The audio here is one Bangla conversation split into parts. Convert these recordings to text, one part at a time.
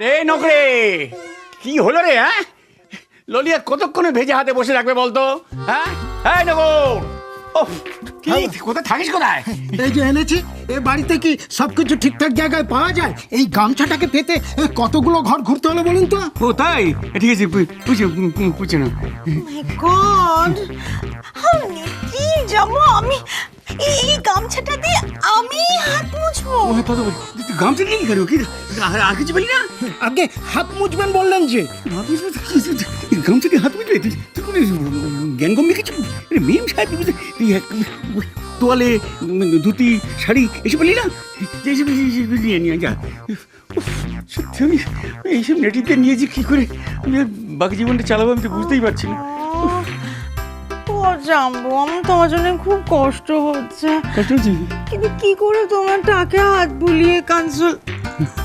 রে নকরে, কি হলো রে? হ্যাঁ, ললিয়া কতক্ষণে ভেজে হাতে বসে রাখবে বলতো? হ্যাঁ হ্যাঁ নগর, ও কি কোথায় থাকিস? কোথায়? এই যে এনেছি। এ বাড়িতে কি সবকিছু ঠিকঠাক জায়গায় পাওয়া যায়? এই গামছাটাকে পেতে কতগুলো ঘর ঘুরতে হলো বলুন তো? ও তাই, ঠিক আছে, পুছে না। গড, আমি কি যাবো? আমি এই গামছাটা দিয়ে আমি হাত মুছবো? গামছা নিয়ে কি করো? কি আর কিছু বলি না? আগে হাত মুছবেন বললেন যে। গামছা দিয়ে হাত মুছবে? তুই কোনো জ্ঞান গম্ভীর কিছু মেম সাহেব তোয়ালে, ধুতি, শাড়ি এসব বলি না? এইসব নিয়ে নিয়ে যা। সত্যি আমি এইসব নেটিতে নিয়েছি কি করে আমি বাকি জীবনটা চালাবো, আমি তো বুঝতেই পারছি না। জানবো, আমি তোমার জন্য খুব কষ্ট হচ্ছে, কিন্তু কি করে তোমার টাকে হাত বুলিয়ে কানসল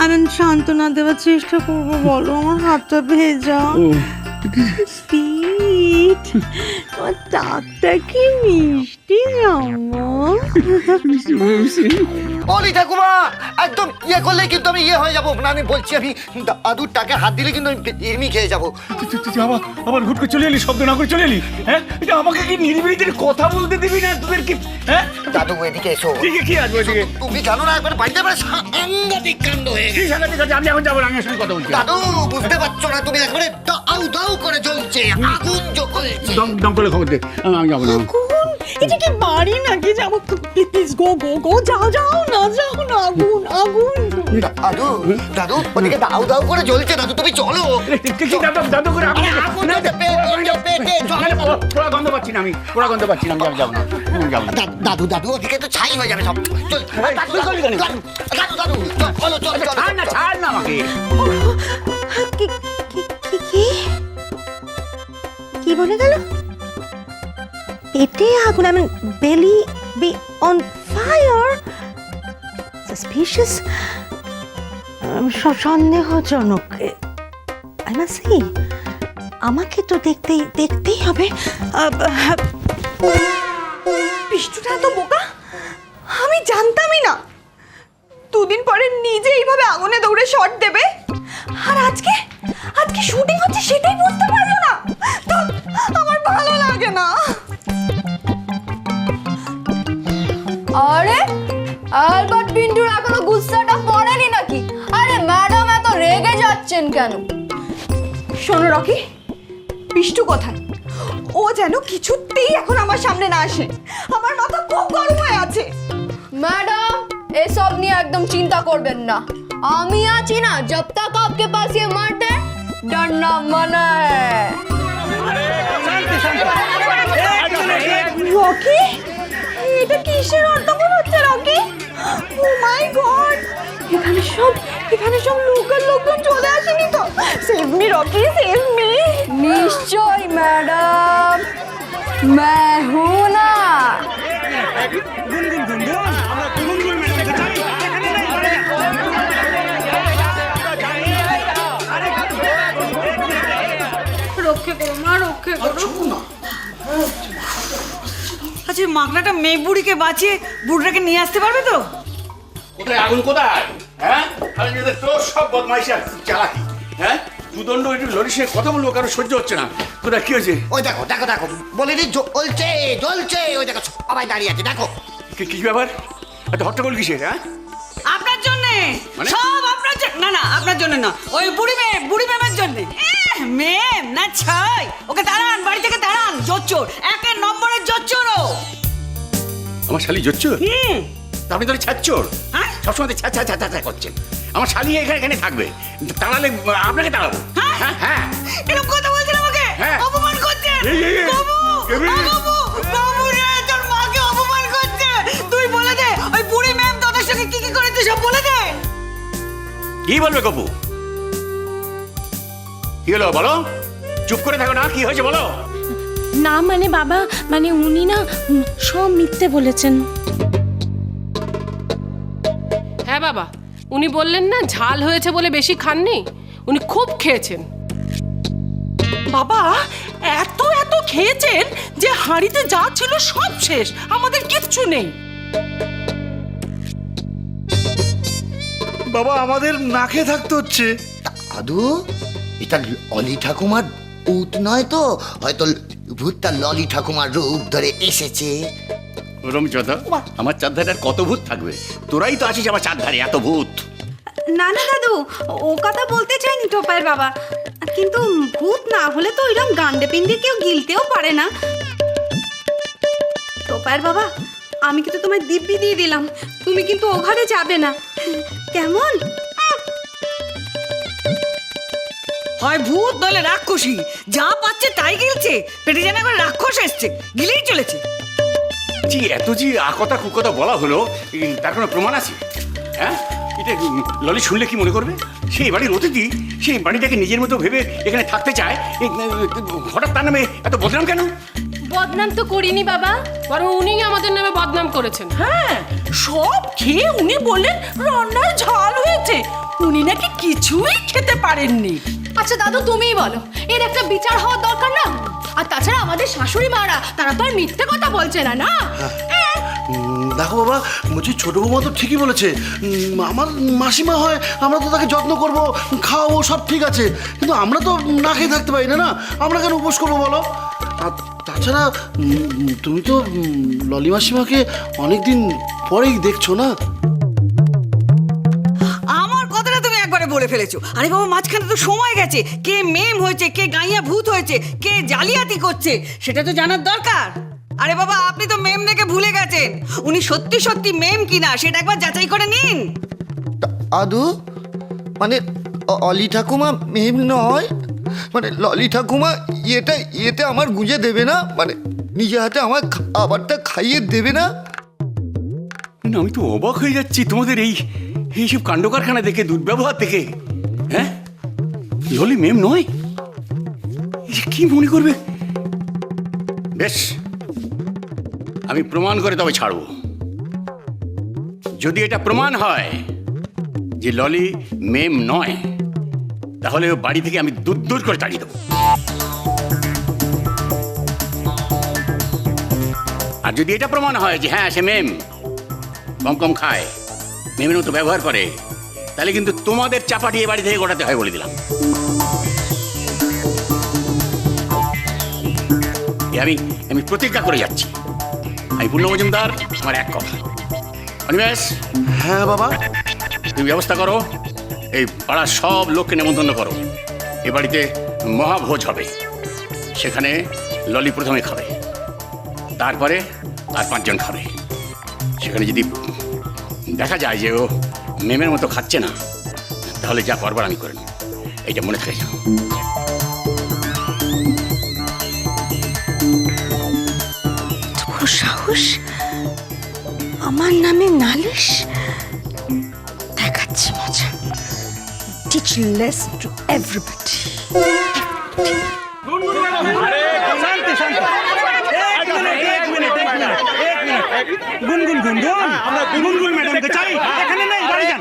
আমি সান্ত্বনা দেওয়ার চেষ্টা করবো বলো? আমার হাতটা ভেজা। সুইট, তোমার টাকটা কি মিষ্টি জানো। বলি ঠাকুমা, একদম ইয়ে করলে কিন্তু আমি ইয়ে হয়ে যাবো না। আমি বলছি, আমি দাদুর টাকা হাত দিলে কিন্তু আমি এমনি খেয়ে যাবো। আবার হুট করে চলে এলি, শব্দ না করে চলে এলি। হ্যাঁ, আমাকে কি নিরিবিলিতে কথা বলতে দিবি না তোদের কি? হ্যাঁ দাদু এদিকে এসো। ঠিক আছে, কি আসবে এদিকে? তুমি জানো না, একবার বাড়িতে আমার সাংঘাতিক কাণ্ড হয়ে কি গেছে। সাংঘাতিক আছে? আমি এখন যাবো, আমি সঙ্গে কথা বলছি। দাদু বুঝতে পারছো না, তুমি একবারে দাউ দাউ করে জ্বলছে, আগুন জ্বলছে। দম করে খবর দে, আমি যাবো না। এটা কি বাড়ি নাকি? যাবো, প্লিজ গো গো গো, যাও যাও না, যাও না, আগুন আগুন। দাদু দাদু ওদিকে দাউ দাউ করে জ্বলছে, দাদু তুমি চলো। দাদু করে আমি আগুন জ্বলছে, পেটে, চলো। পোড়া গন্ধ পাচ্ছি না, আমি পোড়া গন্ধ পাচ্ছি না, আমি যাবো না, আমি যাবো না। দাদু দাদু ওদিকে তো ছাই হয়ে যাবে সব। চল দাদু দাদু দাদু চলো চলো চলো। ছাড় না, ছাড় না আমাকে। কি কি কি কি বলে গেল? পেটে আগুন, I mean belly be on fire, suspicious, সন্দেহজনক। I must see, আমাকে তো দেখতেই হবে। বিষ্টুটা তো বোকা, আমি জানতামই না দুদিন পরে নিজে এইভাবে আগুনে দৌড়ে শট দেবে। আর আজকে শুটিং হচ্ছে সেটাই বুঝতে পারলো না। তো আমার ভালো লাগে না। আরে আলবার্ট পিন্টুর এখনো গুস্সাটা পড়েনি নাকি? আরে ম্যাডাম এত রেগে যাচ্ছেন কেন? শোনো রকি, বিষ্টু কোথায়? ও যেন কিছুতেই এখন আমার সামনে না আসে। আমার মাথা খুব গরম হয়ে আছে। ম্যাডাম এসব নিয়ে একদম চিন্তা করবেন না, আমি আছি না। जब तक आपके पास ये मर्द है डरना मना है। রকি, এটা কিসের অর্থবহ হচ্ছে রকি? ও মাই গড, এখানে সব লোকজন চলে আসেনি তো? Save me Rocky, save me. নিশ্চয় ম্যাডাম, मैं हूं ना। রক্ষে করো মা, রক্ষে করো। আচ্ছা, মাগনাটা মেয়ে বুড়িকে বাঁচিয়ে বুড়িটাকে নিয়ে আসতে পারবে তো? কোথায় আগুন, কোথায়? হ্যাঁ, আর এদের তোর সব বদমাইশি আর চালাকি। হ্যাঁ, দুদণ্ড একটু লরির সঙ্গে কথা বলবো, কারো সহ্য হচ্ছে না। তোরা কি হয়েছে? ওই দেখো দেখো দেখো, বলিনি জ্বলছে জ্বলছে, ওই দেখো সবাই দাঁড়িয়ে আছে, দেখো। কি ব্যাপার? এত হট্টগোল কিসের? হ্যাঁ, আপনার জন্য মানে? সব আপনার জন্য। না আপনার জন্য না, ওই বুড়ি ম্যামের জন্য। মেম না ছাই, ওকে দাঁড়ান, বাড়ি থেকে দাঁড়ান। জোচ্চোর, 1 নম্বরের জোচ্চোর ও। আমার শালি জোচ্চোর? আপনি তো ছাচ্চোর, হ্যাঁ? সবসময় ছ্যা করছেন। আমার শালি এখানে থাকবে, তাড়ালে আপনাকে তাড়াবো। হ্যাঁ হ্যাঁ, এরকম কথা বলছেন আমাকে, হ্যাঁ। অপমান করছেন। এই, বাবু, কেবি? বাবু রে, তোর মাকে অপমান করছে। তুই বলে দে, ওই বুড়ি ম্যাম তোদের সঙ্গে কি করেছে সব বলে দে। কি বলবে কপু? কি হলো বলো? চুপ করে থাকো না, কি হয়েছে বলো? না মানে বাবা, মানে উনি না সব মিথ্যে বলেছেন। হ্যাঁ বাবা, উনি বললেন না ঝাল হয়েছে বলে বেশি খাননি, উনি খুব খেয়েছেন। বাবা, এত খেয়েছেন যে হাঁড়িতে যা ছিল সব শেষ, আমাদের কিচ্ছু নেই। বাবা আমাদের না খেয়ে থাকতে হচ্ছে। দাদু এটা ললি ঠাকুমার ভূত নয় তো? হয়তো ভূতটা ললি ঠাকুমার রূপ ধরে এসেছে। ওরম চোদা, আমার চারধারে আর কত ভূত থাকবে? তোরাই তো আছিস আমার চারধারে, এত ভূত। না না দাদু, ও কথা বলতে চাইনি টোপাইয়ের বাবা, কিন্তু ভূত না হলে তো এরকম গান্ডে পিন্ডে কেউ গিলতেও পারে না। টোপাইয়ের বাবা, আমি কিন্তু তোমায় দিব্যি দিয়ে দিলাম, তুমি কিন্তু ও ঘরে যাবে না, কেমন? হয় ভূত নলে রাক্ষসী, যা পাচ্ছে তাই গিলছে, পেটে যেন একবার রাক্ষস এসছে, গিলেই চলেছে। জি, এত যে আকথা কুকথা বলা হলো, তার কোনো প্রমাণ আছে? হ্যাঁ, এটা ললি শুনলে কি মনে করবে? সেই বাড়ির অতিথি, সেই বাড়িটাকে নিজের মতো ভেবে এখানে থাকতে চায়, হঠাৎ তার নামে এত বদনাম কেন? বদনাম তো করিনি বাবা। বরং উনি আমাদের নামে বদনাম করেছেন। হ্যাঁ, সব খেয়ে উনি বললেন রান্নার ঝাল হয়েছে, উনি নাকি কিছুই খেতে পারেননি। আচ্ছা দাদু তুমিই বলো, এর একটা বিচার হওয়ার দরকার না? আর তাছাড়া আমাদের শাশুড়ি মারা, তারা তো আর মিথ্যে কথা বলছে না, না? দেখো বাবা, বলছি ছোট বৌমা তো ঠিকই বলেছে। আমার মাসিমা হয়, আমরা তো তাকে যত্ন করবো, খাওয়াবো, সব ঠিক আছে, কিন্তু আমরা তো না খেয়ে থাকতে পারি না। না, আমরা কেন উপোস করবো বলো? আর তাছাড়া তুমি তো ললি মাসিমাকে অনেকদিন পরেই দেখছো না। আমার কথাটা তুমি একবারে বলে ফেলেছো। আরে বাবা, মাঝখানে তো সময় গেছে, কে মেম হয়েছে, কে গাইয়া ভূত হয়েছে, কে জালিয়াতি করছে, সেটা তো জানার দরকার। আরে বাবা, আপনি তো মেম দেখে ভুলে গেছেন, উনি সত্যি সত্যি মেম কিনা সেটা একবার যাচাই করে নিন। দাদু মানে অলি ঠাকুমা মেম নয়, মানে ললি ঠাকুমা ইয়েতে আমার গুঁজে দেবে না? মানে নিজে হাতে আমার খাবারটা খাইয়ে দেবে না? না, আমি তো অবাক হয়ে যাচ্ছি তোমাদের এইসব কাণ্ড কারখানা দেখে, দুর্ব্যবহার দেখে। হ্যাঁ, ললি মেম নয়, কি মনে করবে? বেশ, আমি প্রমাণ করে তবে ছাড়ব। যদি এটা প্রমাণ হয় যে ললি মেম নয়, তাহলে ও বাড়ি থেকে আমি দূর দূর করে তাড়িয়ে দেবো। আর যদি এটা প্রমাণ হয় যে হ্যাঁ, সে মেম, কম কম খায়, মেমের মতো ব্যবহার করে, তাহলে কিন্তু তোমাদের চাপাটিয়ে বাড়ি থেকে গোটাতে হয়, বলে দিলাম। আমি প্রতিজ্ঞা করে যাচ্ছি, আমি পূর্ণ মজুমদার, আমার এক কথা। অনিমেষ, হ্যাঁ বাবা, তুমি ব্যবস্থা করো, এই পাড়ার সব লোককে নেমন্তন্ন করো। এ বাড়িতে মহাভোজ হবে, সেখানে ললি প্রথমে খাবে, তারপরে আর 5 জন খাবে। সেখানে যদি দেখা যায় যে ও মেমের মতো খাচ্ছে না, তাহলে যা করবার আমি করে নেব, এইটা মনে থাকে যাও। বড় সাহস, আমার নামে নালিশ, দেখাচ্ছি মজা। Teach lesson to everybody. গুনগুন গুনগুন, আমরা গুনগুন ম্যাডামকে চাই, এখানে নেই, বাড়ি যান।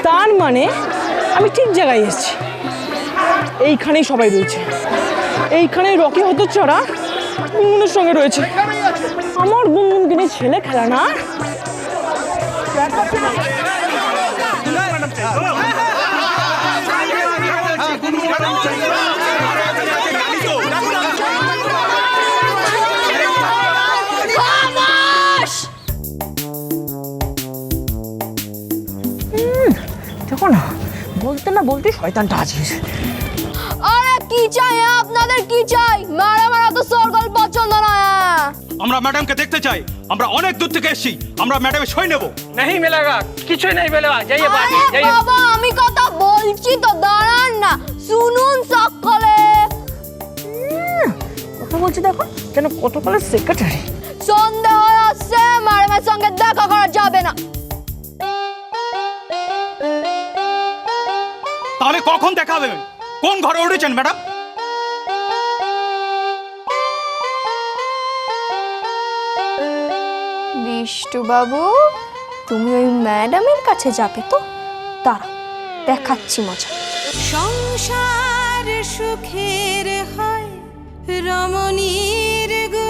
তার মানে আমি ঠিক জায়গায় এসেছি, এইখানেই সবাই রয়েছে, এইখানেই রকি হতো চড়া গুনগুনের সঙ্গে রয়েছে। আমার গুনগুনকে নিয়ে ছেলে খেলা না। দেখো না, বলতে না বলতে শয়তানটা হাজির। আরে কি চাই আপনাদের, কি চাই? ম্যাডাম এত সরগল পছন্দ নয়। আমরা ম্যাডামকে দেখতে চাই, আমরা অনেক দূর থেকে এসেছি, আমরা ম্যাডামের সই নেব। नहीं मिलेगा, কিছুই नहीं मिलेगा, जाइए बाकी जाइए। বাবা আমি কথা বলছি তো, দাঁড়ান না, শুনুন সকলে। কথা বলছি দেখো, যেন কতকালের সেক্রেটারি। সন্দেহ আসছে, ম্যাডামের সঙ্গে দেখা করা যাবে না। তাহলে কখন দেখা হবে? কোন ঘরে উঠেছেন ম্যাডাম? বিষ্টু বাবু, তুমি ওই ম্যাডামের কাছে যাবে তো? দাঁড়াও, দেখাচ্ছি মজা। সংসার সুখের হয় রমণীর গো